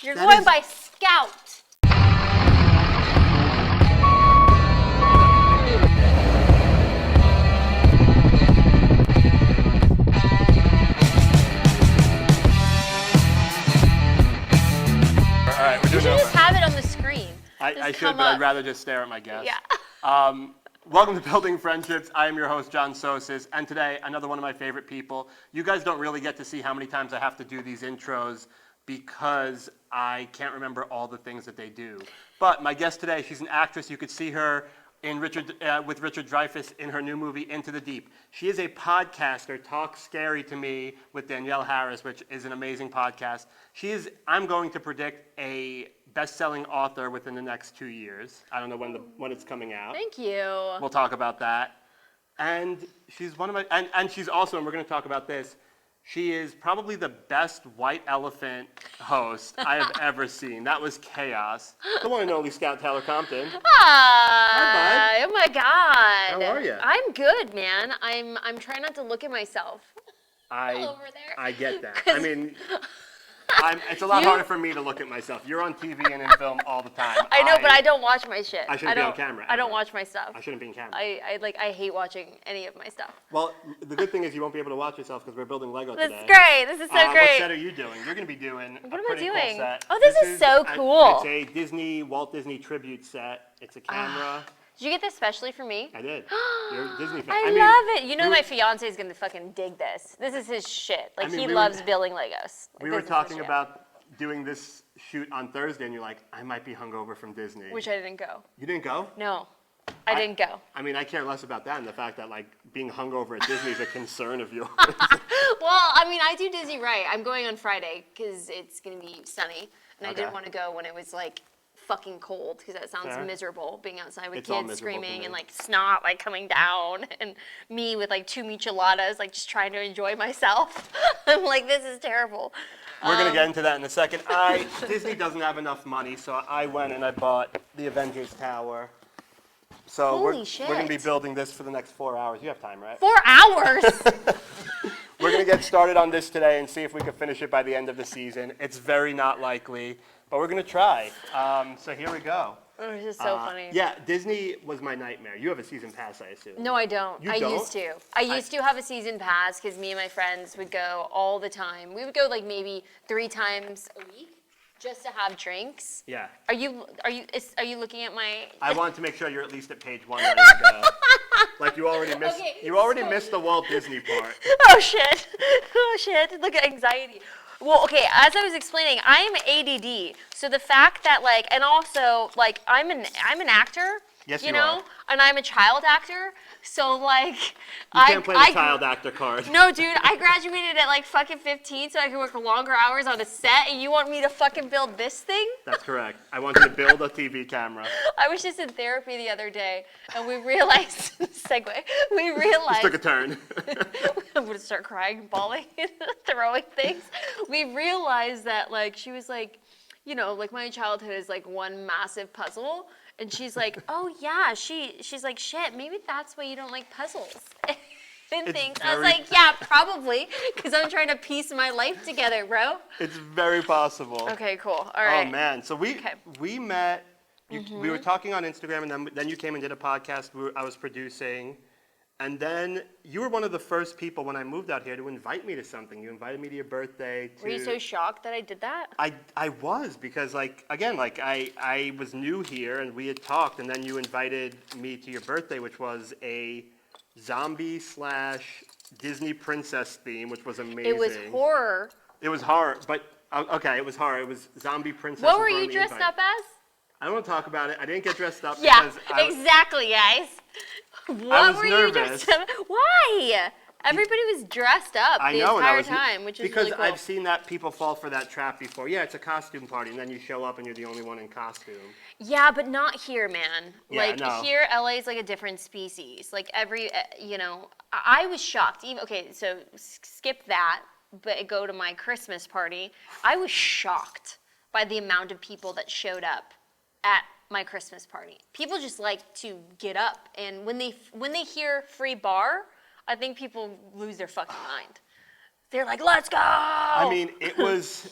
You're going by Scout. You should just have it on the screen. I should, but I'd rather just stare at my guests. Yeah. Welcome to Building Friendships. I am your host, John Sosis, and today, another one of my favorite people. You guys don't really get to see how many times I have to do these intros because I can't remember all the things that they do. But my guest today, she's an actress. You could see her in with Richard Dreyfuss in her new movie, Into the Deep. She is a podcaster, Talk Scary to Me with Danielle Harris, which is an amazing podcast. She is, I'm going to predict, a best-selling author within the next 2 years. I don't know when it's coming out. Thank you. We'll talk about that. And she's one of my, and she's also, and we're going to talk about this, she is probably the best white elephant host I have ever seen. That was chaos. The one and only Scout Taylor Compton. Hi, bud. Oh my God. How are you? I'm good, man. I'm trying not to look at myself. I get that. I mean, it's a lot harder for me to look at myself. You're on TV and in film all the time. I know, but I don't watch my shit. I shouldn't be on camera. I don't watch my stuff. I shouldn't be on camera. I hate watching any of my stuff. Well, the good thing is you won't be able to watch yourself because we're building Lego today. That's great. This is so great. What set are you doing? You're going to be doing a pretty cool set. Oh, this is so cool. It's a Walt Disney tribute set. It's a camera. Did you get this specially for me? I did. You're a Disney fan. I love it. You know my fiance is going to fucking dig this. This is his shit. Like, he loves building Legos. We were talking about doing this shoot on Thursday, and you're like, I might be hungover from Disney. Which I didn't go. You didn't go? No, I didn't go. I mean, I care less about that and the fact that, like, being hungover at Disney is a concern of yours. Well, I mean, I do Disney right. I'm going on Friday because it's going to be sunny, and I didn't want to go when it was, like, fucking cold because that sounds miserable, being outside with kids screaming and, like, snot, like, coming down, and me with, like, 2 micheladas, like, just trying to enjoy myself. I'm like, this is terrible. We're going to get into that in a second. Disney doesn't have enough money, so I went and I bought the Avengers Tower. So we're going to be building this for the next 4 hours. You have time, right? 4 hours? We're going to get started on this today and see if we can finish it by the end of the season. It's very not likely, but we're going to try. So here we go. Oh, this is so funny. Yeah, Disney was my nightmare. You have a season pass, I assume. No, I don't. You don't? Used to. I used to have a season pass because me and my friends would go all the time. We would go like maybe 3 times a week just to have drinks. Yeah. Are you looking at my? I wanted to make sure you're at least at page 1 ready to go. Like you already missed. Okay, you already missed the Walt Disney part. Oh shit! Oh shit! Look at anxiety. Well, okay, as I was explaining, I am ADD. So the fact that, like, and also, like, I'm an actor. Yes, you know? And I'm a child actor. So, like, you can't play the child actor card. No, dude, I graduated at, like, fucking 15 so I could work longer hours on a set, and you want me to fucking build this thing? That's correct. I want you to build a TV camera. I was just in therapy the other day, and we realized, we realized. Just took a turn. I'm going to start crying, bawling, throwing things. We realized that, like, she was like, you know, like, my childhood is, like, one massive puzzle. And she's like, oh, yeah, she's like, shit, maybe that's why you don't like puzzles. And things. I was like, yeah, probably, because I'm trying to piece my life together, bro. It's very possible. Okay, cool. All right. Oh, man. So we met, we were talking on Instagram, and then you came and did a podcast I was producing. And then you were one of the first people when I moved out here to invite me to something. You invited me to your birthday. Were you so shocked that I did that? I was, because, like, again, like, I was new here and we had talked, and then you invited me to your birthday, which was a zombie/Disney princess theme, which was amazing. It was horror. It was horror, but, okay, it was horror. It was zombie princess. What were you dressed up as? I don't want to talk about it. I didn't get dressed up because I exactly, guys. What were you dressed up? Why? Everybody was dressed up the entire time, which is really cool. Because I've seen that people fall for that trap before. Yeah, it's a costume party, and then you show up and you're the only one in costume. Yeah, but not here, man. Yeah, like, no. Here, LA is like a different species. Like, you know, I was shocked. Okay, so skip that, but go to my Christmas party. I was shocked by the amount of people that showed up at my Christmas party. People just like to get up, and when they hear free bar, I think people lose their fucking mind. They're like, "Let's go!" I mean, it was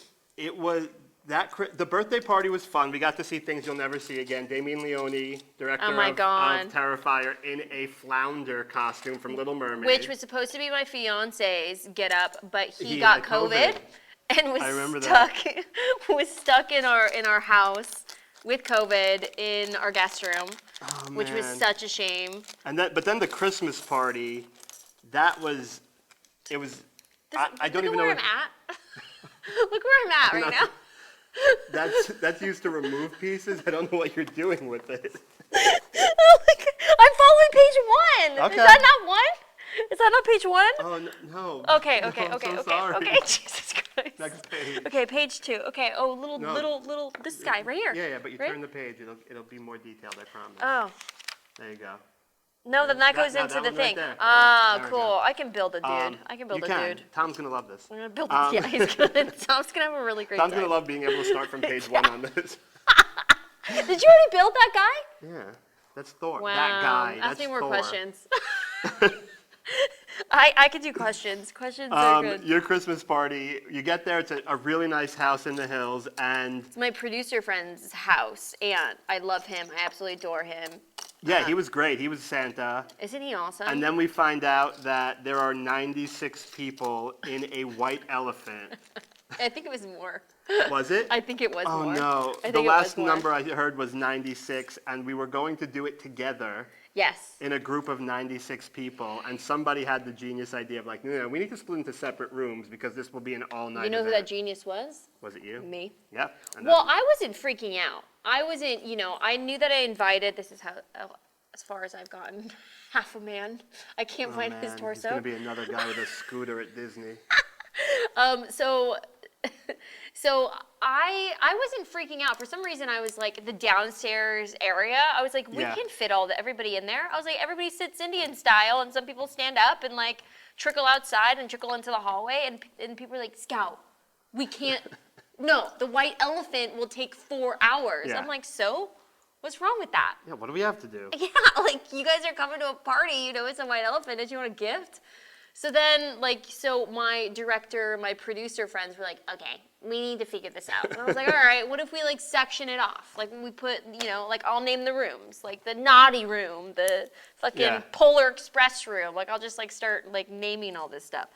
The birthday party was fun. We got to see things you'll never see again. Damien Leone, director Oh my of God. Terrifier, in a flounder costume from Little Mermaid. Which was supposed to be my fiance's get up, but he He got had COVID COVID. and was I remember stuck that. was stuck in our house with COVID in our guest room, Oh, which was man. such a shame. But then the Christmas party, it was. I don't Look even at know. where I'm at. Look where I'm at right now. That's used to remove pieces. I don't know what you're doing with it. Oh my God. I'm following page 1. Okay. Is that not 1? Is that not page 1? Oh no. Okay, No, okay, I'm okay, so okay, sorry. okay. Jesus Christ. Next page. Okay, page 2. Okay. Oh, No. little. This guy right here. Yeah, but you right? turn the page, it'll be more detailed. I promise. Oh. There you go. No, then that goes that into the one right thing. there. Ah, There we cool. go. I can build a dude. I can build you a can. dude. Tom's gonna love this. I'm gonna build. Um, Yeah, he's gonna. Tom's gonna have a really great Tom's time. gonna love being able to start from page 1 on this. Did you already build that guy? Yeah, that's Thor. Wow. That guy. Ask That's me more Thor. questions. I could do questions. Questions are good. Your Christmas party, you get there, it's a really nice house in the hills, and It's my producer friend's house, and I love him. I absolutely adore him. yeah, he was great. He was Santa. Isn't he awesome? And then we find out that there are 96 people in a white elephant. I think it was more. Was it? I think it was Oh more. no. I think The it last was more. number I heard was 96, and we were going to do it together Yes. in a group of 96 people, and somebody had the genius idea of like, no, we need to split into separate rooms because this will be an all-night You know who event. that genius was? Was it you? Me. Yep. And Well, I wasn't freaking out. I wasn't, I knew that I invited, this is how, as far as I've gotten, half a man. I can't find his He's torso. gonna be another guy with a scooter at Disney. So I wasn't freaking out. For some reason, I was like the downstairs area. I was like, we Yeah. can fit everybody in there. I was like, everybody sits Indian style, and some people stand up and like trickle outside and trickle into the hallway, and people are like, Scout, we can't. No, the white elephant will take 4 hours. Yeah. I'm like, so? What's wrong with that? Yeah, what do we have to do? Yeah, like you guys are coming to a party, it's a white elephant. Don't you want a gift? So then, so my director, my producer friends were like, okay, we need to figure this out. And I was like, all right, what if we section it off? Like we put, I'll name the rooms, like the naughty room, the fucking Yeah. Polar Express room. Like I'll just start naming all this stuff.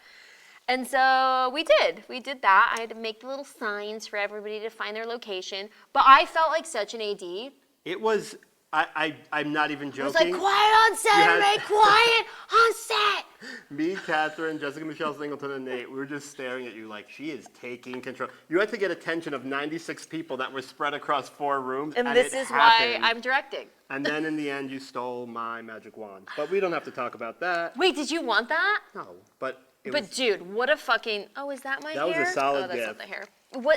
And so we did that. I had to make the little signs for everybody to find their location. But I felt like such an AD. It was, I'm not even joking. It was like, quiet on set, everybody, quiet on set. Me, Catherine, Jessica Michelle Singleton, and Nate, we were just staring at you like, she is taking control. You had to get attention of 96 people that were spread across 4 rooms, And and this it is why happened. I'm directing. And then in the end, you stole my magic wand. But we don't have to talk about that. Wait, did you want that? No, but it But was, dude, what a fucking, oh, is that my That was hair? a solid Oh, that's gift. not the hair.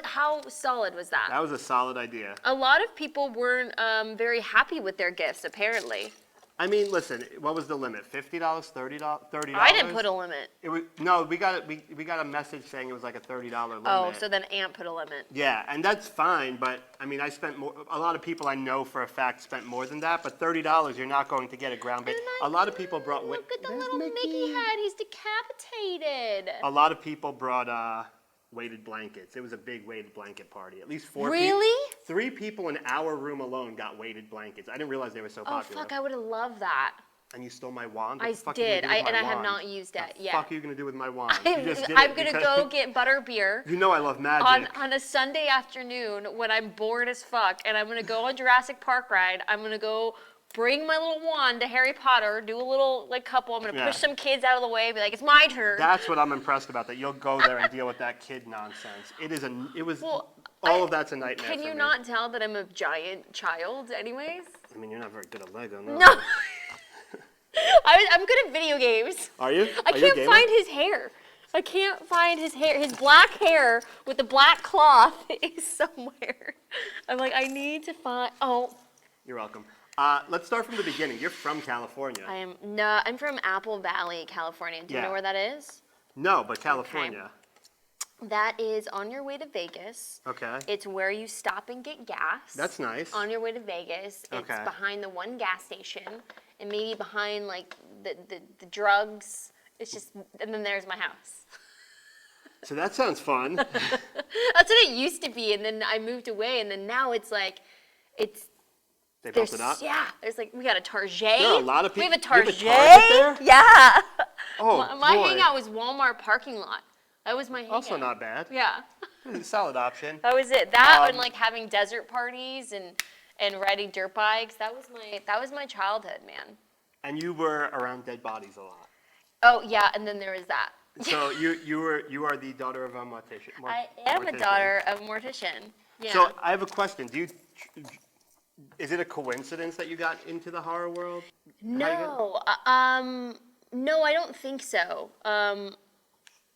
How solid was that? that was a solid idea. A lot of people weren't very happy with their gifts, apparently. I mean, listen, what was the limit? $50, $30? I didn't put a limit. It was, no, we got a message saying it was like a $30 limit. Oh, so then Ant put a limit. Yeah, and that's fine, but I mean, I spent more. A lot of people I know for a fact spent more than that. But $30, you're not going to get a ground bait. A lot of people brought. Look at the There's little Mickey head. He's decapitated. A lot of people brought weighted blankets. It was a big weighted blanket party. At least 4 people. Really? 3 people in our room alone got weighted blankets. I didn't realize they were so Oh, popular. fuck, I would have loved that. And you stole my wand? What I the fuck are you gonna did, do with my and I have wand? not used it What the yet. fuck are you going to do with my wand? You just did I'm it going to because- go get butterbeer. You know I love magic. On a Sunday afternoon when I'm bored as fuck, and I'm gonna go on Jurassic Park ride. I'm gonna go bring my little wand to Harry Potter, do a little couple. I'm gonna Yeah. push some kids out of the way, be like, it's my turn. That's what I'm impressed about, that you'll go there and deal with that kid nonsense. Well, All of that's a nightmare Can for you me. not tell that I'm a giant child, anyways? I mean, you're not very good at Lego, no. No. I'm good at video games. Are you? I Are you a can't gamer? find his hair. I can't find his hair. His black hair with the black cloth is somewhere. I'm like, I need to find. Oh, You're welcome. Let's start from the beginning. You're from California. I'm from Apple Valley, California. Do you Yeah. know where that is? No, but California. That is on your way to Vegas. Okay. It's where you stop and get gas. That's nice. On your way to Vegas. It's Okay. behind the one gas station, and maybe behind the drugs. It's just, and then there's my house. So that sounds fun. That's what it used to be, and then I moved away, and then now it's like, They built it up? Yeah, there's like, we got a Target. There are a lot of We people. have a Target. There? Yeah. Oh, my boy. hangout was Walmart parking lot. That was my hangout. Also not bad. Yeah. Solid option. That was it. That and like having desert parties and riding dirt bikes. That was my childhood, man. And you were around dead bodies a lot. Oh yeah, and then there was that. So you are the daughter of a mortician. I am a daughter of a mortician. Yeah. So I have a question. Is it a coincidence that you got into the horror world? No. No, I don't think so. Well,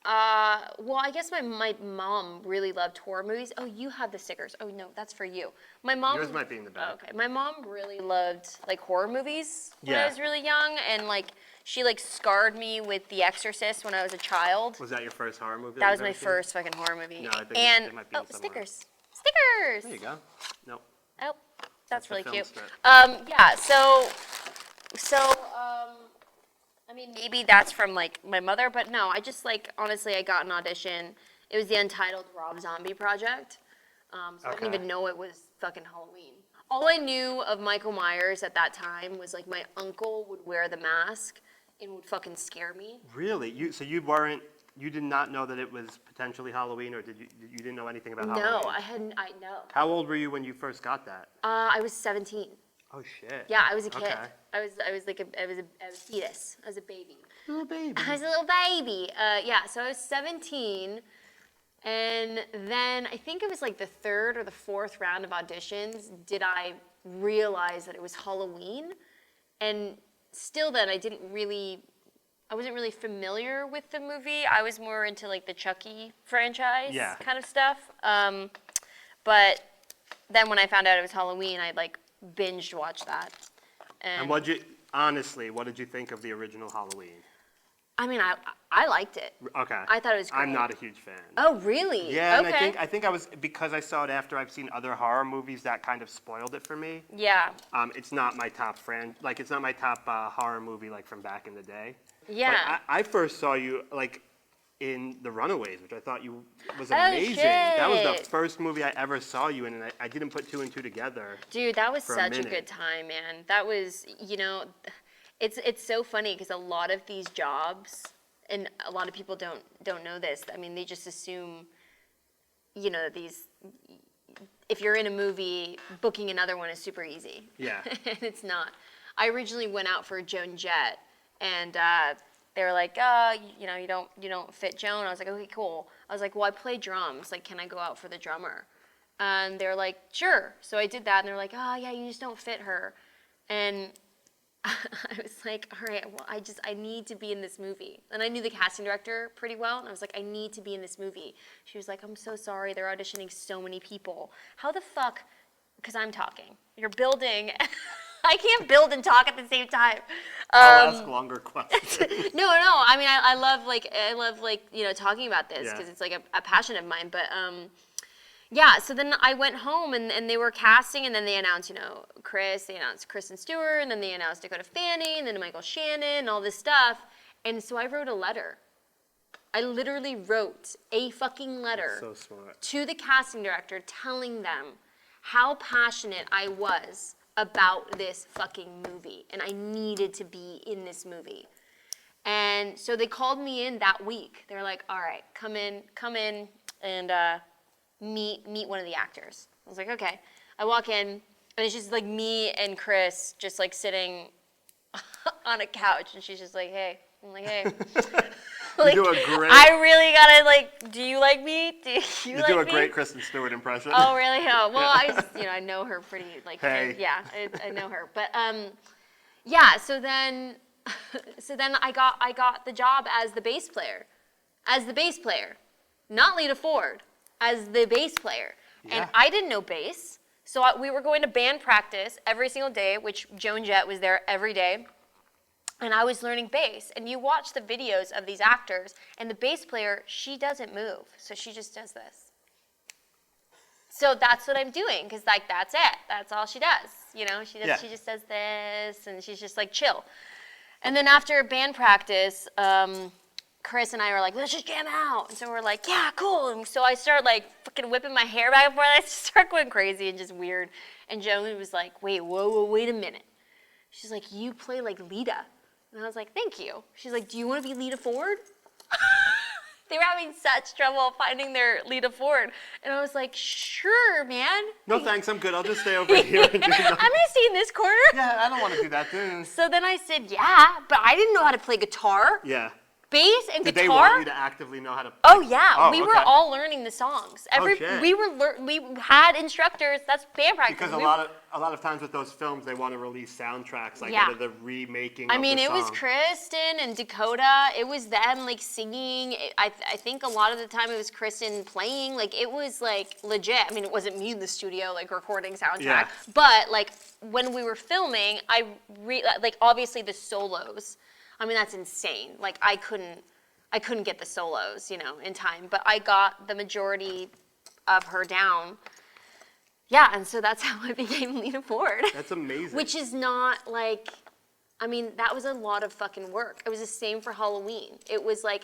I guess my mom really loved horror movies. Oh, you have the stickers. Oh no, that's for you. My mom. Yours might be in the back. Okay, my mom really loved like horror movies when I was really young, and like she like scarred me with The Exorcist when I was a child. Was that your first horror movie? That was my first fucking horror movie. No, I think and it might be somewhere else. Stickers. There you go. Nope. Oh, that's really the cute. film Yeah. So. I mean, maybe that's from like my mother, but no, I just like, honestly, I got an audition. It was the Untitled Rob Zombie project. So I didn't even know it was fucking Halloween. All I knew of Michael Myers at that time was like my uncle would wear the mask and would fucking scare me. Really? You did not know that it was potentially Halloween, or you didn't know anything about Halloween? No, I know. How old were you when you first got that? I was 17. Oh shit. Yeah, I was a kid. Okay. I was like I was a fetus. I was a baby. Little baby. I was a little baby. Yeah, so I was 17, and then I think it was like the third or the fourth round of auditions did I realize that it was Halloween, and still then I wasn't really familiar with the movie. I was more into like the Chucky franchise kind of stuff. But then when I found out it was Halloween, I like binged watch that. And what did you think of the original Halloween? I mean, I liked it. Okay. I thought it was great. I'm not a huge fan. Oh, really? Yeah, okay. and I think I was, because I saw it after I've seen other horror movies, that kind of spoiled it for me. Yeah. It's not my top it's not my top horror movie like from back in the day. Yeah. But I first saw you like in The Runaways, which I thought was Oh, amazing. shit. That was the first movie I ever saw you in, and I didn't put two and two together. Dude, that was for such a minute. good time, man. That was, it's so funny because a lot of these jobs, and a lot of people don't know this. I mean, they just assume, if you're in a movie, booking another one is super easy. Yeah. And it's not. I originally went out for Joan Jett, and they were like, you don't fit Joan. I was like, okay, cool. I was like, well, I play drums. Like, can I go out for the drummer? And they were like, sure. So I did that, and they're like, oh yeah, you just don't fit her. And I was like, all right, well, I need to be in this movie. And I knew the casting director pretty well, and I was like, I need to be in this movie. She was like, I'm so sorry, they're auditioning so many people. How the fuck, because I'm talking, you're building, I can't build and talk at the same time. I'll ask longer questions. No, I mean, I love talking about this because it's like a passion of mine, but yeah, so then I went home and they were casting, and then they announced, they announced Kristen Stewart, and then they announced Dakota Fanning, and then Michael Shannon, and all this stuff. And so I wrote a letter. I literally wrote a fucking letter So smart. to the casting director telling them how passionate I was about this fucking movie, and I needed to be in this movie. And so they called me in that week. They're like, all right, come in, and meet one of the actors. I was like, okay. I walk in, and it's just like me and Chris just like sitting on a couch, and she's just like, hey. I'm like, hey. Like, you do a great. I really gotta like. Do you like me? Do you like me? do a great Kristen Stewart impression. Oh really? Oh, well, I just I know her pretty like. Hey. Yeah, I know her, but yeah. So then I got the job as the bass player, not Lita Ford, as the bass player, and I didn't know bass, so we were going to band practice every single day, which Joan Jett was there every day. And I was learning bass, and you watch the videos of these actors, and the bass player, she doesn't move, so she just does this. So that's what I'm doing, because like that's it, that's all she does, She just does this, and she's just like chill. And then after band practice, Chris and I were like, let's just jam out. And so we're like, yeah, cool. And so I started like fucking whipping my hair back and forth. I just started going crazy and just weird. And Joey was like, wait a minute. She's like, you play like Lita. And I was like, thank you. She's like, do you want to be Lita Ford? They were having such trouble finding their Lita Ford. And I was like, sure, man. No thanks, I'm good. I'll just stay over here and do I'm going to stay in this corner. Yeah, I don't want to do that, dude. So then I said, yeah, but I didn't know how to play guitar. Yeah. Bass and Did guitar. they want you to actively know how to play? Oh yeah, Oh, we were okay. all learning the songs. Shit. We had instructors. That's band practice. Because a lot of times with those films, they want to release soundtracks like Yeah. out of the remaking. I of mean, the it was song. Kristen and Dakota. It was them like singing. I think a lot of the time it was Kristen playing. Like it was like legit. I mean, it wasn't me in the studio like recording soundtrack. Yeah. But like when we were filming, like obviously the solos. I mean, that's insane. Like I couldn't get the solos, you know, in time, but I got the majority of her down. Yeah, and so that's how I became Lita Ford. That's amazing. Which is not like, I mean, that was a lot of fucking work. It was the same for Halloween. It was like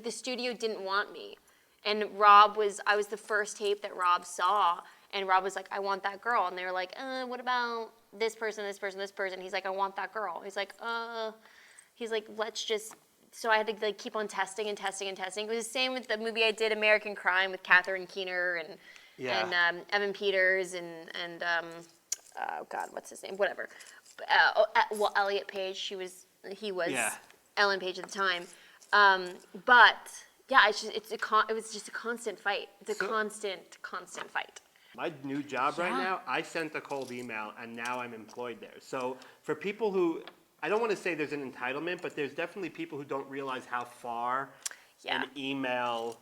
the studio didn't want me. And I was the first tape that Rob saw, and Rob was like, I want that girl. And they were like, what about this person, this person, this person? He's like, I want that girl. He's like, let's just. So I had to like keep on testing and testing and testing. It was the same with the movie I did, American Crime, with Catherine Keener and Evan Peters and oh God, what's his name? Whatever. Elliot Page. He was Ellen Page at the time. But yeah, it was just a constant fight. It's a constant fight. My new job right now, I sent a cold email and now I'm employed there. So for people who, I don't want to say there's an entitlement, but there's definitely people who don't realize how far an email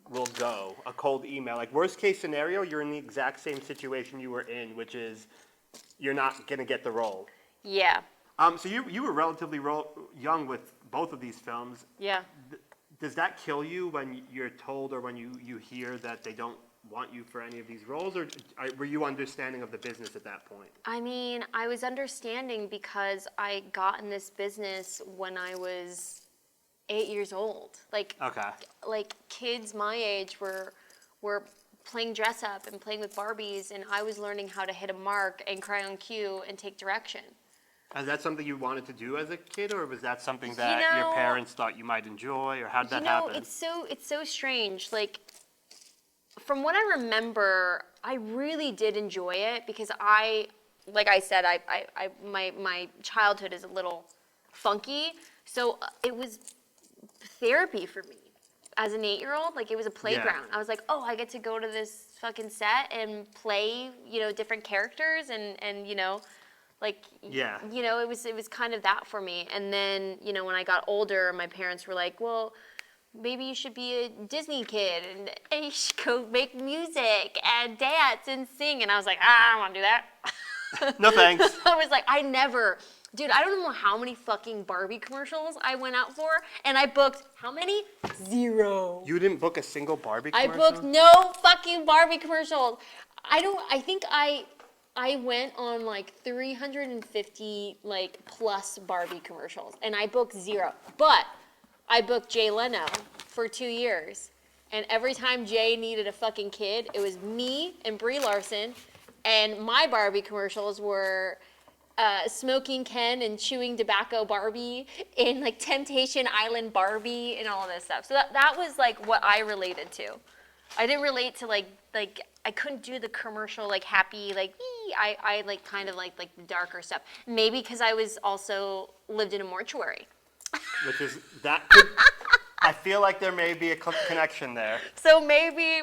will go, a cold email. Like worst case scenario, you're in the exact same situation you were in, which is you're not going to get the role. Yeah. So you were relatively young with both of these films. Yeah. Does that kill you when you're told or when you hear that they don't want you for any of these roles, or were you understanding of the business at that point? I mean, I was understanding because I got in this business when I was 8 years old. Like kids my age were playing dress up and playing with Barbies, and I was learning how to hit a mark and cry on cue and take direction. Is that something you wanted to do as a kid, or was that something that your parents thought you might enjoy, or how did that happen? It's so strange. Like, from what I remember, I really did enjoy it because like I said, my childhood is a little funky, so it was therapy for me as an 8-year-old. Like it was a playground. I was like, oh, I get to go to this fucking set and play, different characters and it was kind of that for me. And then when I got older, my parents were like, well, maybe you should be a Disney kid and you should go make music and dance and sing. And I was like, I don't want to do that. No thanks. I was like, I don't know how many fucking Barbie commercials I went out for, and I booked how many? 0. You didn't book a single Barbie commercial? I booked no fucking Barbie commercials. I think I went on like 350 like plus Barbie commercials, and I booked 0. But I booked Jay Leno for 2 years, and every time Jay needed a fucking kid, it was me and Brie Larson, and my Barbie commercials were Smoking Ken and Chewing Tobacco Barbie, and like Temptation Island Barbie, and all of this stuff. So that was like what I related to. I didn't relate to like I couldn't do the commercial like happy like I like kind of like the darker stuff. Maybe because I was also lived in a mortuary. Which is I feel like there may be a connection there. So maybe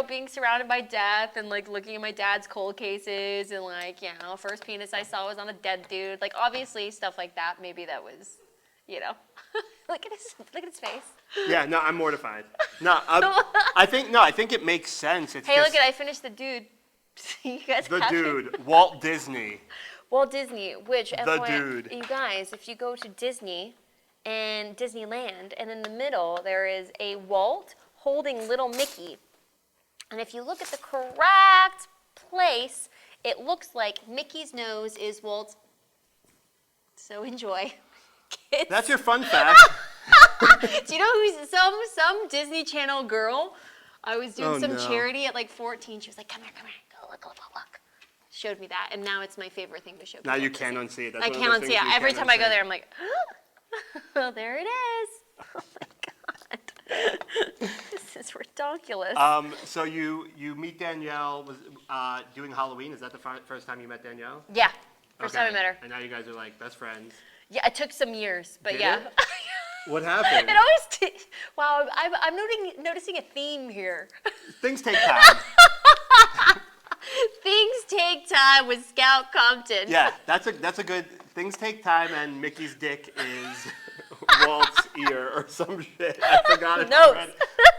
being surrounded by death and like looking at my dad's cold cases and like first penis I saw was on a dead dude. Like obviously stuff like that. Maybe that was look at his face. Yeah, no, I'm mortified. No, I think it makes sense. It's look I finished the dude. You guys the catch dude, it? Walt Disney. Walt Disney, which dude. You guys, if you go to Disney and Disneyland, and in the middle there is a Walt holding little Mickey, and if you look at the correct place, it looks like Mickey's nose is Walt's. So enjoy. Kids. That's your fun fact. Do you know who's some Disney Channel girl? I was doing some no. charity at like 14. She was like, come here, go look. Showed me that, and now it's my favorite thing to show people. Now you can't unsee it. That's I one of can't those unsee things it. you Every can't time I go unsee. there, I'm like, oh, there it is. Oh my God. This is ridiculous. So you meet Danielle was doing Halloween. Is that the first time you met Danielle? Yeah, first Okay. time I met her. And now you guys are like best friends. Yeah, it took some years, but Did yeah. it? What happened? It always wow, I'm noticing a theme here. Things take time. Things take time with Scout Compton. Yeah, that's a good. Things take time, and Mickey's dick is Walt's ear or some shit. I forgot it. Nose. Already.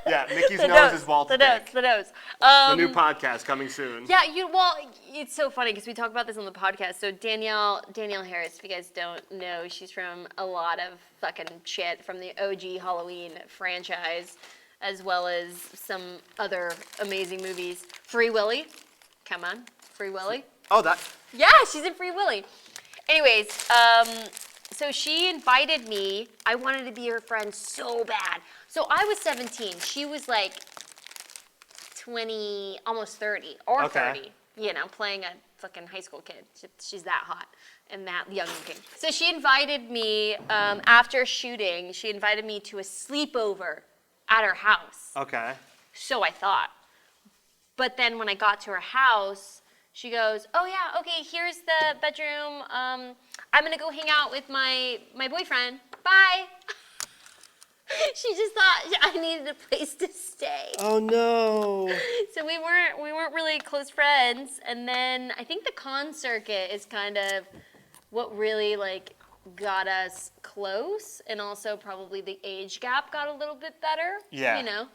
Yeah, Mickey's The nose is Walt's the dick. nose. The new podcast coming soon. Yeah, well, it's so funny because we talk about this on the podcast. So Danielle Harris, if you guys don't know, she's from a lot of fucking shit from the OG Halloween franchise, as well as some other amazing movies. Free Willy, come on, Free Willy. Oh, that. Yeah, she's in Free Willy. Anyways, so she invited me. I wanted to be her friend so bad. So I was 17. She was like 20, almost 30 or Okay. 30, you know, playing a fucking high school kid. She's that hot and that young looking. So she invited me, after shooting, she invited me to a sleepover at her house. Okay. So I thought. But then when I got to her house, she goes, oh yeah, okay, here's the bedroom. I'm gonna go hang out with my boyfriend. Bye. She just thought I needed a place to stay. Oh no. So we weren't really close friends. And then I think the con circuit is kind of what really like got us close, and also probably the age gap got a little bit better. Yeah. You know,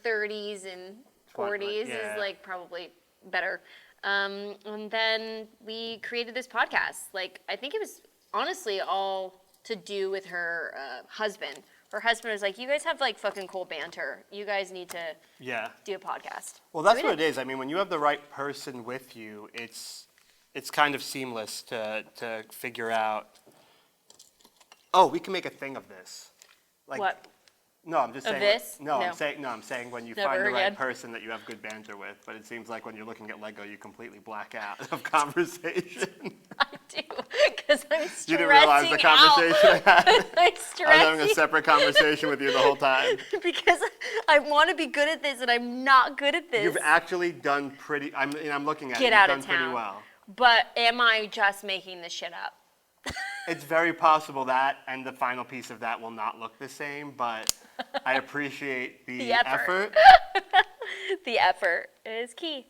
30s and 40s yeah. is like probably better. And then we created this podcast. Like, I think it was honestly all to do with her husband. Her husband was like, you guys have like fucking cool banter. You guys need to do a podcast. Well, that's So we what it is. I mean, when you have the right person with you, it's kind of seamless to figure out. Oh, we can make a thing of this. Like, What? No, I'm just Of saying. this? No, No. I'm saying when you Never find the right again. person that you have good banter with. But it seems like when you're looking at Lego, you completely black out of conversation. I do, because I'm stressing You didn't realize the conversation out. I had. I'm I was having a stressing separate conversation with you the whole time. because I want to be good at this and I'm not good at this. You've actually done pretty. I'm looking at Get it. out You've of done pretty town. well. But am I just making this shit up? It's very possible that, and the final piece of that will not look the same, but I appreciate the The effort. effort. The effort is key.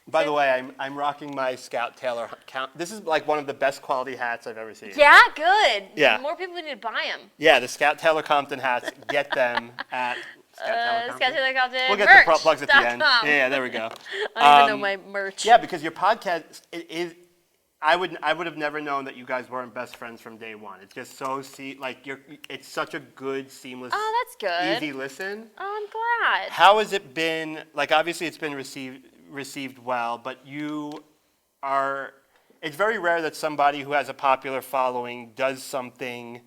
By the way, I'm rocking my Scout Taylor. This is like one of the best quality hats I've ever seen. Yeah, good. Yeah. More people need to buy them. Yeah, the Scout Taylor Compton hats. Get them at Scout Taylor Compton. Scout Taylor Compton. We'll get the plugs at the end. Yeah, there we go. I don't even know my merch. Yeah, because your podcast is. I would have never known that you guys weren't best friends from day one. It's just so it's such a good, seamless, Oh, that's good. easy listen. Oh, I'm glad. How has it been? Like, obviously, it's been received well, but it's very rare that somebody who has a popular following does something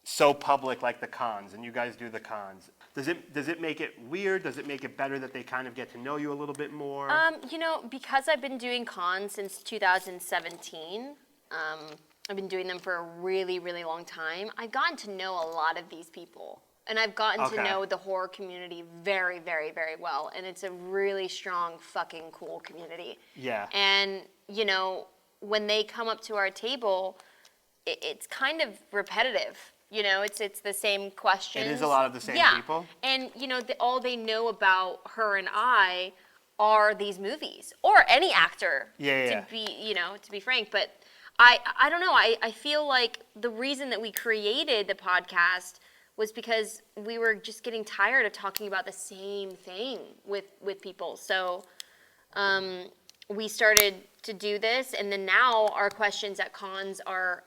so public like the cons, and you guys do the cons. Does it make it weird? Does it make it better that they kind of get to know you a little bit more? Because I've been doing cons since 2017, I've been doing them for a really, really long time. I've gotten to know a lot of these people. And I've gotten to know the horror community very, very, very well. And it's a really strong, fucking cool community. Yeah. And, when they come up to our table, it's kind of repetitive. It's the same questions. It is a lot of the same people. And, all they know about her and I are these movies, or any actor. Yeah. To be frank. But I don't know. I feel like the reason that we created the podcast was because we were just getting tired of talking about the same thing with people. So we started to do this, and then now our questions at cons are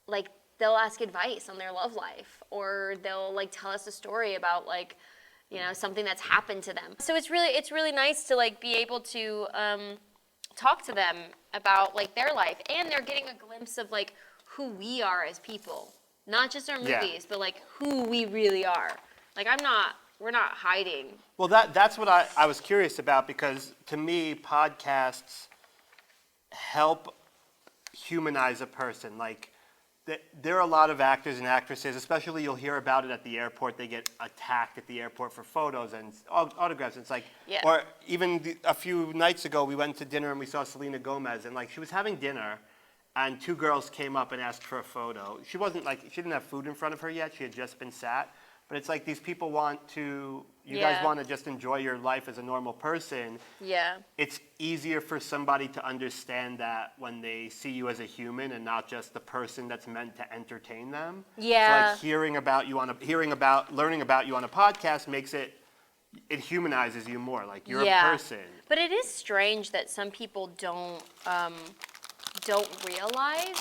like, they'll ask advice on their love life, or they'll like tell us a story about like, something that's happened to them. So it's really nice to like be able to talk to them about like their life, and they're getting a glimpse of like who we are as people. Not just our Yeah. movies, but like who we really are. Like we're not hiding. Well, that's what I was curious about, because to me, podcasts help humanize a person. Like, there are a lot of actors and actresses, especially you'll hear about it at the airport. They get attacked at the airport for photos and autographs. It's like, Yeah. or even a few nights ago, we went to dinner and we saw Selena Gomez, and like she was having dinner, and two girls came up and asked for a photo. She didn't have food in front of her yet. She had just been sat. But it's like these people you guys Yeah. want to just enjoy your life as a normal person. Yeah. It's easier for somebody to understand that when they see you as a human and not just the person that's meant to entertain them. Yeah. So like learning about you on a podcast makes it humanizes you more. Like you're a person. But it is strange that some people don't realize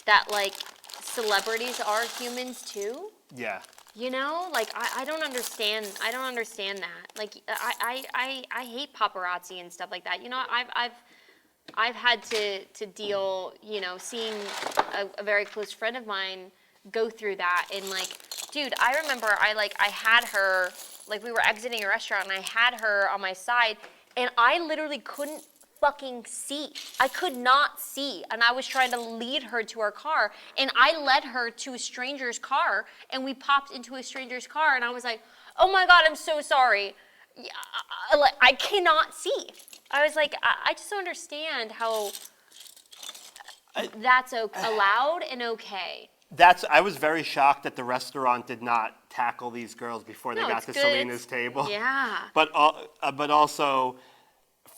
that like celebrities are humans too. Yeah. You know, like I don't understand that. Like I hate paparazzi and stuff like that. You know, I've had to deal, you know, seeing a very close friend of mine go through that, and like, dude, I remember I had her, like we were exiting a restaurant and I had her on my side and I literally couldn't fucking see. I could not see, and I was trying to lead her to our car, and I led her to a stranger's car, and we popped into a stranger's car, and I was like, oh my God, I'm so sorry. Yeah, I cannot see. I was like, I just don't understand how that's allowed and okay. I was very shocked that the restaurant did not tackle these girls before they No, got it's to good. Selena's table. Yeah. But also,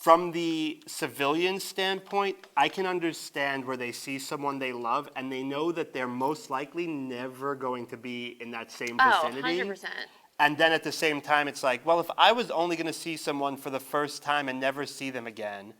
from the civilian standpoint, I can understand where they see someone they love and they know that they're most likely never going to be in that same vicinity. 100%. And then at the same time, it's like, well, if I was only going to see someone for the first time and never see them again,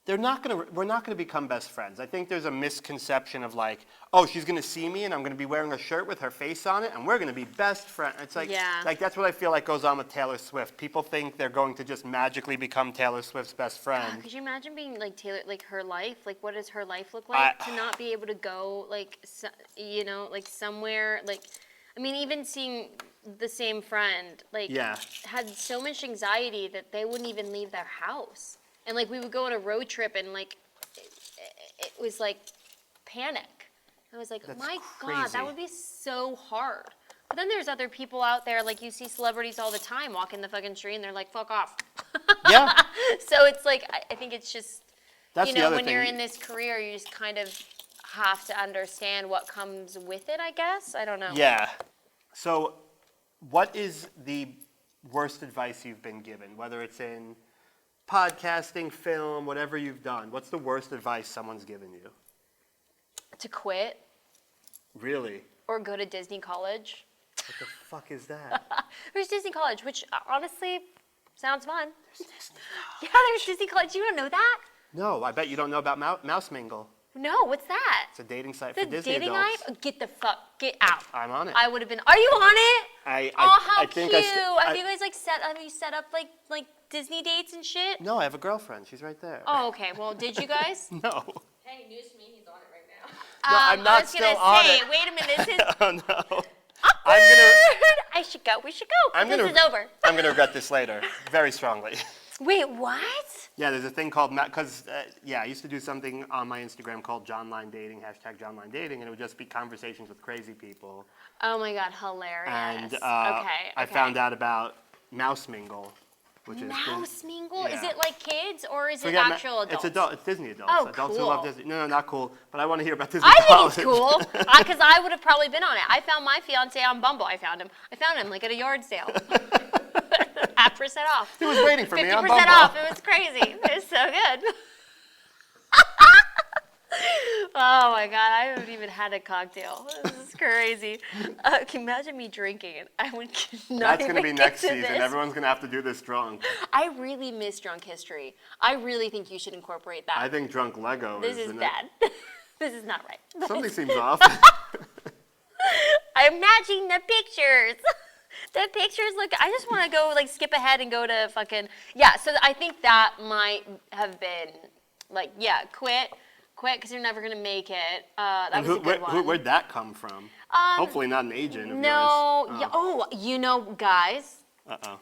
we're not going to become best friends. I think there's a misconception of like, oh, she's going to see me and I'm going to be wearing a shirt with her face on it and we're going to be best friends. It's like, like that's what I feel like goes on with Taylor Swift. People think they're going to just magically become Taylor Swift's best friend. Could you imagine being like Taylor, like her life? Like, what does her life look like to not be able to go, like, you know, like somewhere, like, I mean, even seeing the same friend, like, had so much anxiety that they wouldn't even leave their house. And like we would go on a road trip and like it was like panic. I was like, That's my crazy. God, that would be so hard. But then there's other people out there, like you see celebrities all the time walking the fucking street and they're like, fuck off. Yeah. So it's like, I think it's just, That's you the know, other when thing. you're in this career, you just kind of have to understand what comes with it, I guess. I don't know. Yeah. So what is the worst advice you've been given, whether it's in podcasting, film, whatever you've done? What's the worst advice someone's given you? To quit Really? or go to Disney College. What the fuck is that? There's Disney College, which honestly sounds fun. There's Disney. Yeah, there's Disney College. You don't know that? No, I bet you don't know about Mouse Mingle. No, what's that? It's a dating site The for Disney dating adults. app? Get out. I'm on it. I would have been. Are you on it? Oh, how cute! Have you guys like set up like Disney dates and shit? No, I have a girlfriend. She's right there. Oh, okay. Well, did you guys? No. Hey, news to me, he's on it right now. No, I'm not I was still gonna on say, it. wait a minute, this is Oh no. awkward. I should go. We should go. This is over. I'm gonna regret this later, very strongly. Wait, what? Yeah, there's a thing called, because, I used to do something on my Instagram called JohnLine Dating, #JohnLine Dating, and it would just be conversations with crazy people. Oh my God, hilarious. And okay. I found out about Mouse Mingle, which is Mouse Mingle? Is yeah. it like kids or is it Forget actual adults? It's Disney adults. Oh, Adults who cool. love Disney. No, not cool. But I want to hear about Disney I think College. it's cool because I would have probably been on it. I found my fiance on Bumble. I found him like at a yard sale. Half % off. He was waiting for me on 50% Bumble. off. It was crazy. It was so good. Oh my God, I haven't even had a cocktail. This is crazy. Can you imagine me drinking it? I would not That's even going to be get next to season. this. Everyone's going to have to do this drunk. I really miss drunk history. I really think you should incorporate that. I think drunk Lego This is the bad. This is not right. Something seems off. I'm matching the pictures. The pictures look, I just want to go like skip ahead and go to fucking, yeah, so I think that might have been like, yeah, quit quit because you're never gonna make it. That was a good one. Where'd that come from? Hopefully not an agent of No, yours. yeah, you know, guys. Uh-oh.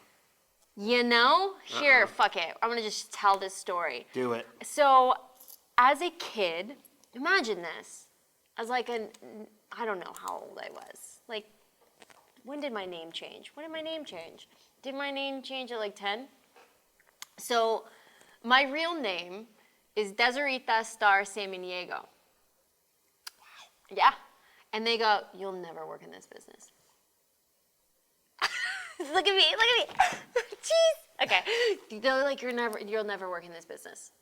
You know? Here, fuck it. I'm gonna just tell this story. Do it. So, as a kid, imagine this. As like I don't know how old I was. Like, when did my name change? When did my name change? Did my name change at like 10? So, my real name is Deserita Star Samaniego. Wow. Yeah. And they go, you'll never work in this business. Look at me. Jeez. Okay. They're like, you'll never work in this business.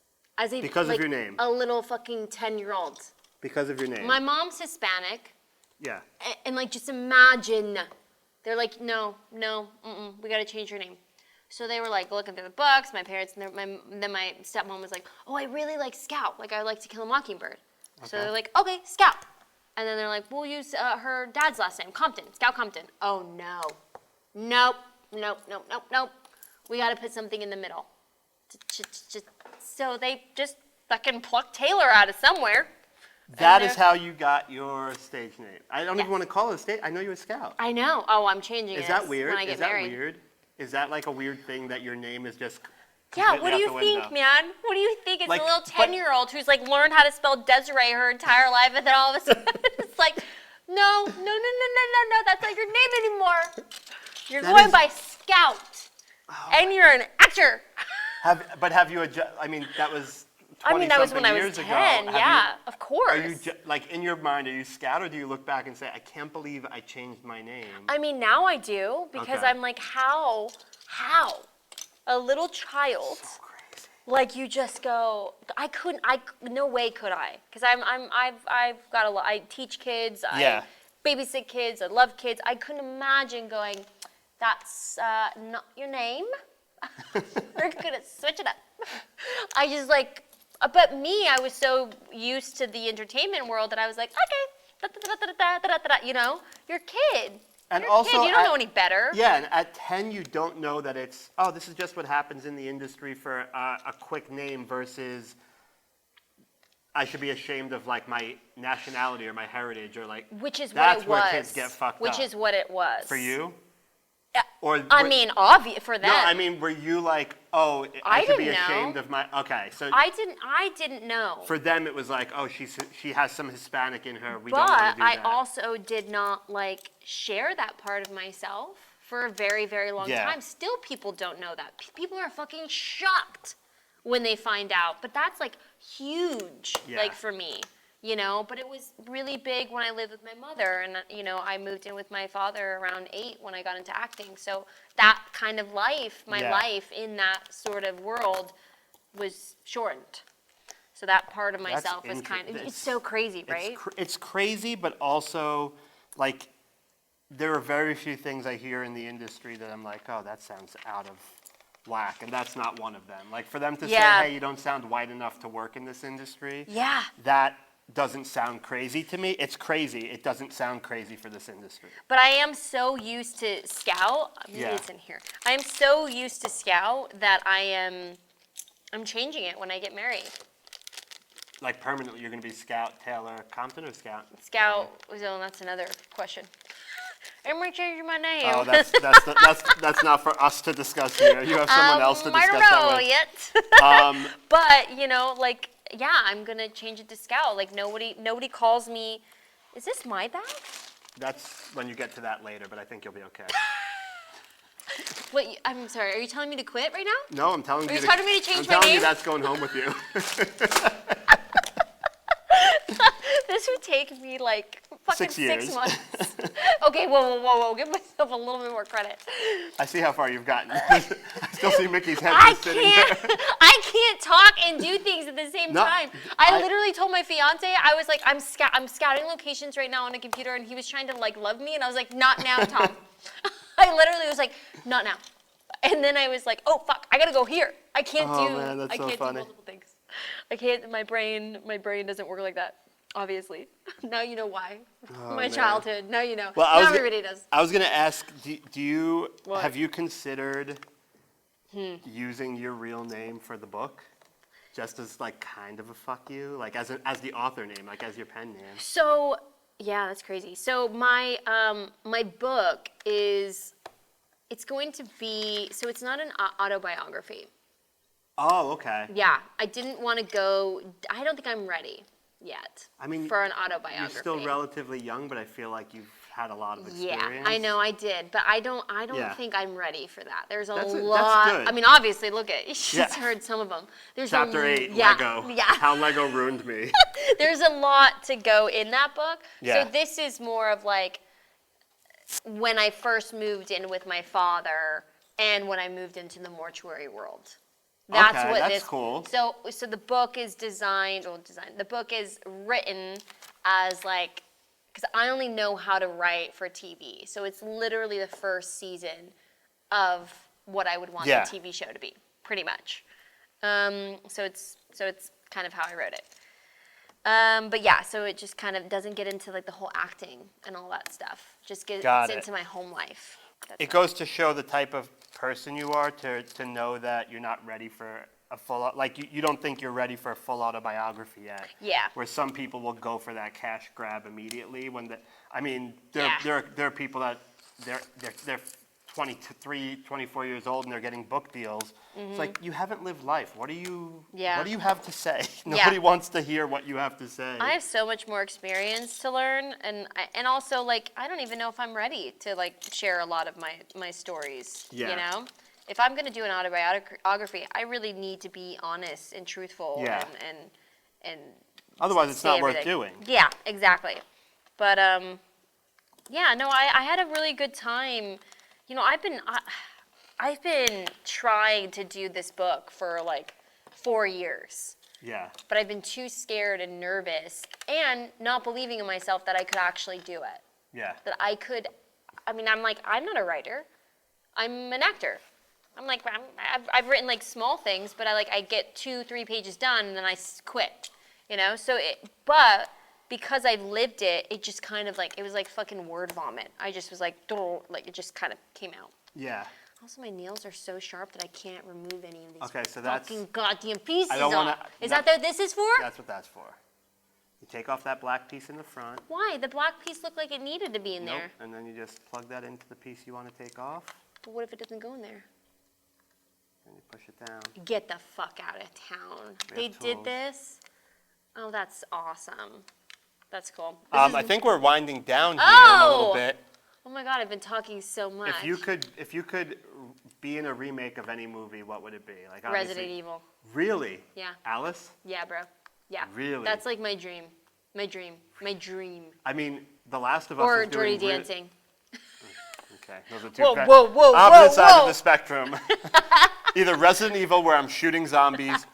Because of your name. A little fucking 10-year-old. Because of your name. My mom's Hispanic. Yeah. And like, just imagine. They're like, no, we gotta change your name. So they were like looking through the books. My parents, and then my stepmom was like, oh, I really like Scout. Like, I like To Kill a Mockingbird. Okay. So they're like, okay, Scout. And then they're like, we'll use her dad's last name, Compton, Scout Compton. Oh, no. Nope. We gotta put something in the middle. So they just fucking plucked Taylor out of somewhere. That is how you got your stage name. I don't even want to call it a stage. I know you're a Scout. I know. Oh, I'm changing it. Is that weird? When I get married. Weird? Is that like a weird thing that your name is just yeah, what do you think, man? What do you think? It's like, a little 10-year-old who's like learned how to spell Desiree her entire life, and then all of a sudden it's like, no, that's not your name anymore. You're going by Scout, and you're an actor. Have you adjusted? I mean, that was 20 that was when I was years 10, ago. yeah, of course. Are you like in your mind? Are you Scout, or do you look back and say, "I can't believe I changed my name"? I mean, now I do because I'm like, how, a little child, So crazy. like you just go. No way could I, because I've got a lot. I teach kids. Yeah. I babysit kids. I love kids. I couldn't imagine going. That's not your name. We're gonna switch it up. I just like. But me, I was so used to the entertainment world that I was like, okay, you know, you're a kid. And you're also, a kid. You don't know any better. Yeah, and at 10, you don't know that it's, oh, this is just what happens in the industry for a quick name versus I should be ashamed of like my nationality or my heritage or like. Which is that's what it was. Where kids get fucked up. Which is what it was. For you? Or I mean, obvious for them. No, I mean, were you like, oh, I should be ashamed of my? Okay, so I didn't know. For them, it was like, oh, she has some Hispanic in her. We but don't want to do that. I also did not like share that part of myself for a very, very long time. Still, people don't know that. People are fucking shocked when they find out. But that's like huge, like for me. You know, but it was really big when I lived with my mother, and you know, I moved in with my father around 8 when I got into acting. So that kind of life, my life in that sort of world, was shortened. So that part of myself is kind of, it's so crazy, right? It's crazy, but also, like, there are very few things I hear in the industry that I'm like, oh, that sounds out of whack, and that's not one of them. Like, for them to say, hey, you don't sound white enough to work in this industry, that doesn't sound crazy to me. It's crazy. It doesn't sound crazy for this industry. But I am so used to Scout. Maybe it's in here. I am so used to Scout that I'm changing it when I get married. Like permanently, you're going to be Scout Taylor Compton or Scout? Scout. Well, that's another question. Am I changing my name? Oh, that's not for us to discuss here. You have someone else to discuss that with. I don't know yet. But you know, like. Yeah, I'm gonna change it to Scout. Like nobody calls me. Is this my bag? That's when you get to that later, but I think you'll be okay. Wait, I'm sorry. Are you telling me to quit right now? No, I'm telling you. Are you telling me to change my name? I'm telling you that's going home with you. This would take me like fucking 6 years. 6 months. Okay, whoa. Give myself a little bit more credit. I see how far you've gotten. I still see Mickey's head just sitting there. I can't talk and do things at the same time. I literally told my fiance, I was like, I'm scouting locations right now on a computer, and he was trying to like love me, and I was like, not now, Tom. I literally was like, not now. And then I was like, oh fuck, I gotta go here. I can't do. Man, that's so funny. Do multiple things. I can't. My brain doesn't work like that. Obviously. Now you know why. My childhood. Now you know. Well, now everybody does. I was going to ask, have you considered using your real name for the book? just as like kind of a fuck you, like as the author name, like as your pen name. So yeah, that's crazy. So my my book is, it's going to be, so it's not an autobiography. Oh, okay. Yeah, I didn't want to go. I don't think I'm ready yet. I mean, for an autobiography. You're still relatively young, but I feel like you've had a lot of experience. Yeah, I know I did, but I don't Yeah. think I'm ready for that. There's That's lot. good. I mean, obviously, look at, you just Yeah. heard some of them. There's Chapter 8, yeah, Lego. Yeah. How Lego ruined me. There's a lot to go in that book. Yeah. So this is more of like when I first moved in with my father and when I moved into the mortuary world. That's Okay, what that's this. cool. So the book is the book is written as like, because I only know how to write for TV. So it's literally the first season of what I would want Yeah. the TV show to be, pretty much. So it's kind of how I wrote it. But yeah, so it just kind of doesn't get into like the whole acting and all that stuff. Just gets Got it. into my home life. That's It goes to show the type of person you are to know that you're not ready for a full, like you don't think you're ready for a full autobiography yet. Yeah. Where some people will go for that cash grab immediately when I mean, Yeah. there are people that they're 23, 24 years old and they're getting book deals. It's like, you haven't lived life. What do you have to say? Nobody wants to hear what you have to say. I have so much more experience to learn, and also like I don't even know if I'm ready to like share a lot of my stories. Yeah. You know, if I'm gonna do an autobiography, I really need to be honest and truthful. Yeah. And Otherwise, it's say not worth everything. doing. Yeah, exactly. But yeah, no, I had a really good time. You know, I've been trying to do this book for like 4 years. Yeah. But I've been too scared and nervous and not believing in myself that I could actually do it. Yeah. That I could, I mean, I'm like, I'm not a writer. I'm an actor. I'm like, I've written like small things, but I get 2-3 pages done and then I quit, you know? But because I've lived it, it just kind of like, it was like fucking word vomit. I just was like it just kind of came out. Yeah. Also, my nails are so sharp that I can't remove any of these Okay, so that's. fucking goddamn pieces I don't wanna- off. Is no. that what this is for? That's what that's for. You take off that black piece in the front. Why? The black piece looked like it needed to be in Nope. there. And then you just plug that into the piece you want to take off, But what if it doesn't go in there? and you push it down. Get the fuck out of town. We They have did tools. this? Oh, that's awesome. That's cool. I think we're winding down here a Oh! little bit. Oh my god, I've been talking so much. If you could be in a remake of any movie, what would it be? Like obviously- Resident Evil. Really? Yeah. Alice? Yeah, bro. Yeah. Really? That's like my dream. My dream. My dream. I mean, The Last of Us Or is doing Dirty Dancing. Okay, those are two Whoa, fa- whoa, whoa, opposite whoa, sides whoa. of the spectrum. Either Resident Evil, where I'm shooting zombies,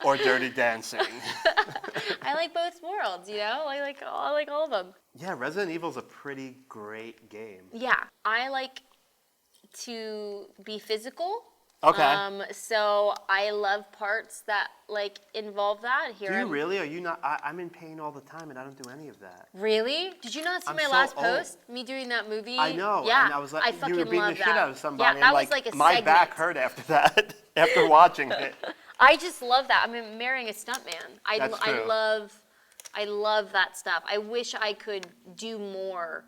or Dirty Dancing. I like both worlds, you know? I like all of them. Yeah, Resident Evil's a pretty great game. Yeah. I like to be physical. Okay. So I love parts that like involve that. Here. Do you I'm- really? Are you not? I'm in pain all the time, and I don't do any of that. Really? Did you not see I'm my so last old. post? Me doing that movie? I know. Yeah. And I was like, I you fucking were beating love the shit that. out of somebody. Yeah, that and was like a my segment. back hurt after that. After watching it. I just love that. I mean, marrying a stuntman. That's true. I love that stuff. I wish I could do more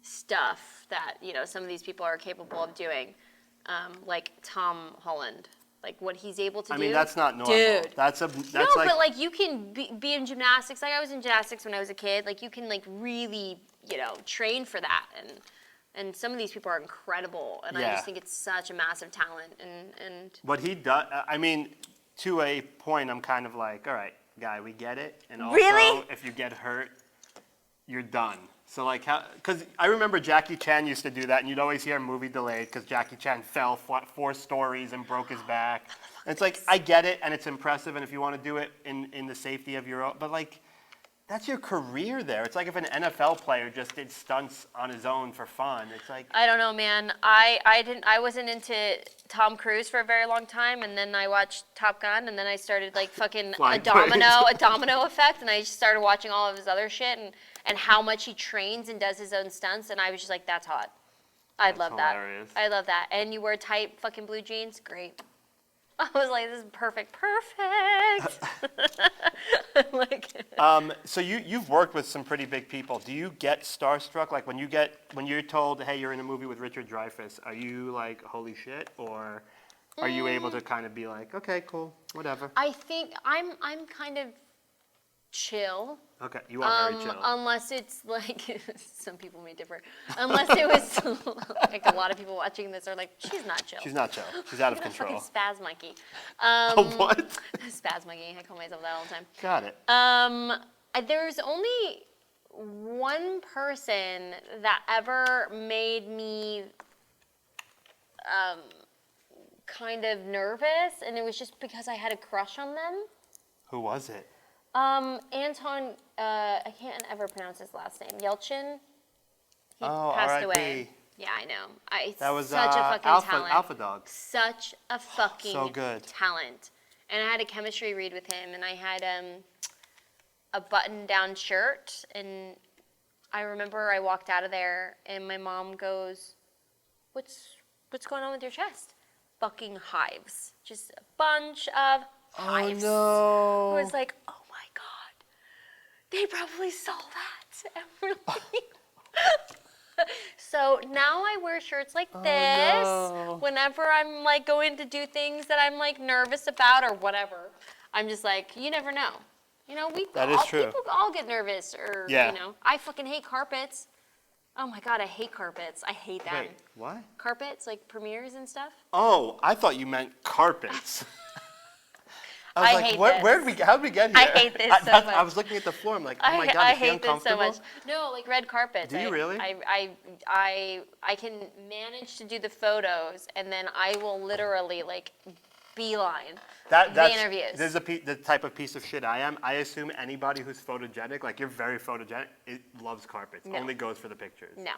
stuff that, you know, some of these people are capable of doing. Like Tom Holland. Like what he's able to do. I mean, that's not normal. Dude. That's No, like. but like you can be in gymnastics. Like I was in gymnastics when I was a kid. Like you can like really, you know, train for that. And some of these people are incredible. And I Yeah. just think it's such a massive talent. And What he does, I mean, to a point, I'm kind of like, all right, guy, we get it. And also, Really? if you get hurt, you're done. So like, because I remember Jackie Chan used to do that, and you'd always hear a movie delayed because Jackie Chan fell 4 stories and broke his back. And it's like, I get it, and it's impressive, and if you want to do it in the safety of your own, but like, that's your career there. It's like if an NFL player just did stunts on his own for fun. It's like, I don't know, man. I wasn't into Tom Cruise for a very long time, and then I watched Top Gun, and then I started like fucking Flying a domino effect, and I just started watching all of his other shit and how much he trains and does his own stunts, and I was just like, that's hot. I'd love hilarious. that. I love that. And you wear tight fucking blue jeans, great. I was like, this is perfect. Like, So you've worked with some pretty big people. Do you get starstruck? Like when you're told, hey, you're in a movie with Richard Dreyfuss, are you like, holy shit, or are you able to kind of be like, okay, cool, whatever? I think I'm kind of chill. Okay, you are very chill. Unless it's like, some people may differ. Unless it was, like a lot of people watching this are like, she's not chill. She's not chill. She's out of Look at that control. fucking spaz monkey. What? Spaz monkey. I call myself that all the time. Got it. There's only one person that ever made me kind of nervous, and it was just because I had a crush on them. Who was it? Anton, I can't ever pronounce his last name. Yelchin. He passed R.I.P. away. Yeah, I know. That was such a fucking talent. Alpha Dog. Such a fucking So good. talent. And I had a chemistry read with him, and I had a button-down shirt, and I remember I walked out of there, and my mom goes, "What's going on with your chest?" Fucking hives. Just a bunch of hives. Oh no. I was like, oh my God, they probably saw that. And we're like, so now I wear shirts like this no. whenever I'm like going to do things that I'm like nervous about or whatever. I'm just like, you never know. You know, That is true. people all get nervous or, Yeah. you know, I fucking hate carpets. Oh my God, I hate carpets. I hate them. Wait, what? Carpets, like premieres and stuff. Oh, I thought you meant carpets. I was I like, hate this. how'd we get here? I hate this so I much. was looking at the floor. I'm like, oh my God, I is she hate this so uncomfortable? much. No, like red carpets. Do you really? I can manage to do the photos, and then I will literally like beeline the interviews. This is the type of piece of shit I am. I assume anybody who's photogenic, like you're very photogenic, it loves carpets. No. Only goes for the pictures. No.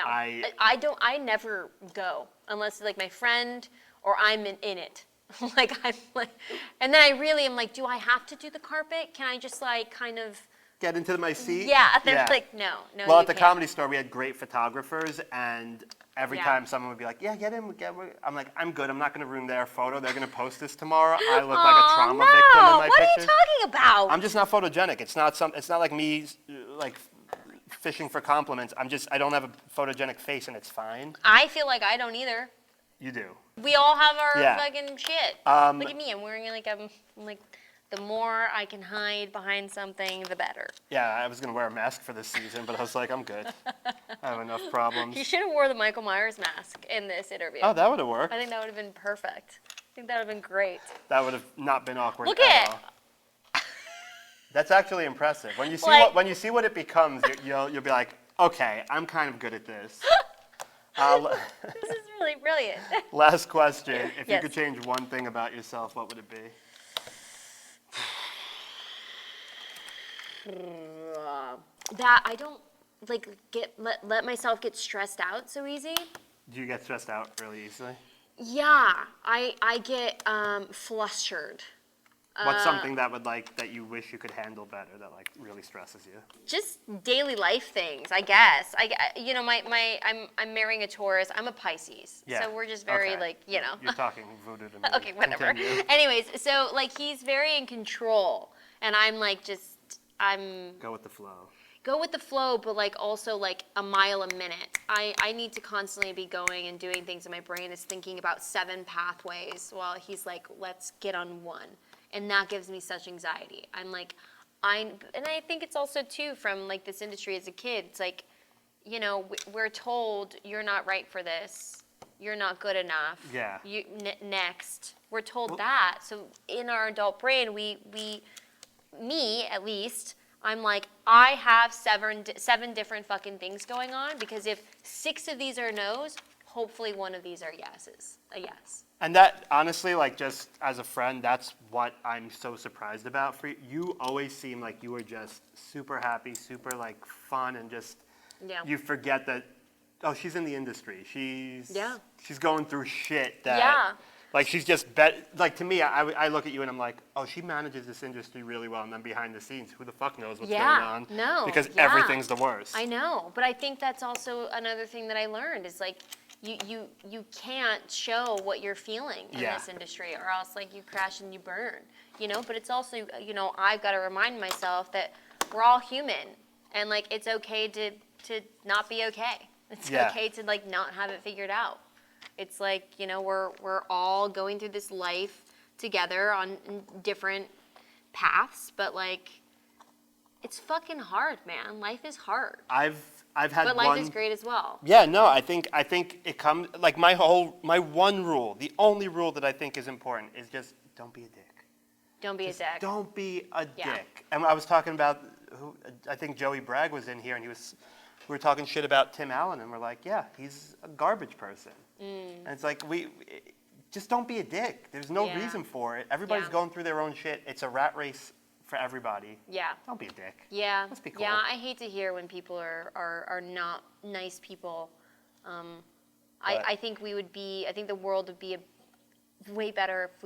I- I never go unless like my friend or I'm in it. Like I'm like, and then I really am like, do I have to do the carpet? Can I just like kind of Get into my seat? Yeah, they're like, no. Well, you at the can't. Comedy Store, we had great photographers, and every Yeah. time someone would be like, yeah, get in. I'm like, I'm good. I'm not going to ruin their photo. They're going to post this tomorrow. I look like a trauma victim in my What pictures. are you talking about? I'm just not photogenic. It's not like me like fishing for compliments. I don't have a photogenic face, and it's fine. I feel like I don't either. You do. We all have our Yeah. fucking shit. Look at me. I'm wearing like the more I can hide behind something, the better. Yeah, I was going to wear a mask for this season, but I was like, I'm good. I have enough problems. You should have wore the Michael Myers mask in this interview. Oh, that would have worked. I think that would have been perfect. I think that would have been great. That would have not been awkward Look at at all. That's actually impressive. When you see Like- when you see what it becomes, you'll be like, okay, I'm kind of good at this. This is really brilliant. Last question. If you Yes. could change one thing about yourself, what would it be? That I don't like let myself get stressed out so easy. Do you get stressed out really easily? Yeah, I get flustered. What's something that you wish you could handle better that like really stresses you? Just daily life things, I guess. I'm marrying a Taurus. I'm a Pisces, Yeah. so we're just very Okay. like You're talking voodoo to me. Okay, whatever. Continue. Anyways, so like he's very in control, and I'm like I'm Go with the flow. go with the flow, but like also like a mile a minute. I need to constantly be going and doing things, and my brain is thinking about 7 pathways while he's like, let's get on one. And that gives me such anxiety. I'm like, and I think it's also too from like this industry as a kid. It's like, you know, we're told you're not right for this. You're not good enough. Yeah. Next. We're told that. So in our adult brain, me at least, I'm like, I have 7 different fucking things going on, because if 6 of these are no's, hopefully one of these are yeses, a yes. And that, honestly, like just as a friend, that's what I'm so surprised about for you. You always seem like you are just super happy, super like fun, and just, Yeah. you forget that, oh, she's in the industry. She's going through shit that, Yeah. like she's just, like to me, I look at you and I'm like, oh, she manages this industry really well, and then behind the scenes, who the fuck knows what's going on? No. Because yeah. everything's the worst. I know, but I think that's also another thing that I learned is like, you can't show what you're feeling in Yeah. this industry, or else like you crash and you burn, you know. But it's also, you know, I've got to remind myself that we're all human, and like it's okay to not be okay. It's Yeah. okay to like not have it figured out. It's like, you know, we're all going through this life together on different paths, but like it's fucking hard, man. Life is hard, I've had but one. life is great as well. Yeah, no, I think it comes like my one rule, the only rule that I think is important is just don't be a dick. Don't be Just a dick. Don't be a Yeah. dick. And I was talking about I think Joey Bragg was in here, and we were talking shit about Tim Allen, and we're like, yeah, he's a garbage person. And it's like just don't be a dick. There's no Yeah. reason for it. Everybody's Yeah. going through their own shit. It's a rat race for everybody. Yeah. Don't be a dick. Yeah. Let's be cool. Yeah, I hate to hear when people are not nice people. I think I think the world would be way better if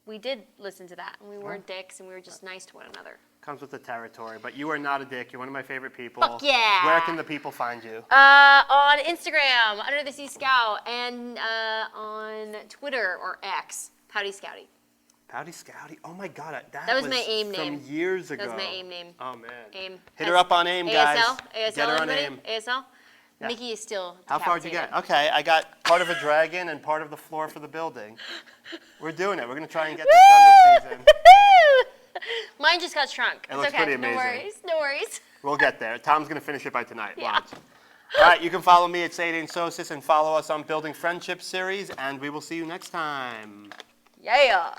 we did listen to that and we weren't dicks and we were just nice to one another. Comes with the territory, but you are not a dick. You're one of my favorite people. Fuck yeah. Where can the people find you? On Instagram, Under the Sea Scout, and on Twitter or X, Pouty Scouty. Pouty Scouty. Oh my God, that was my AIM from name. years ago. That was my AIM name. Oh man. AIM. Hit her up on AIM, guys. ASL, Get her on anybody? AIM. ASL? Yeah. Mickey is still How far did you get? decapitated. Okay, I got part of a dragon and part of the floor for the building. We're doing it. We're gonna try and get this done this season. Mine just got shrunk. It looks okay. pretty amazing. No worries. No worries. We'll get there. Tom's gonna finish it by tonight. Yeah. Watch. All right, you can follow me at Sadie Sosis and follow us on Building Friendship series, and we will see you next time. Yeah.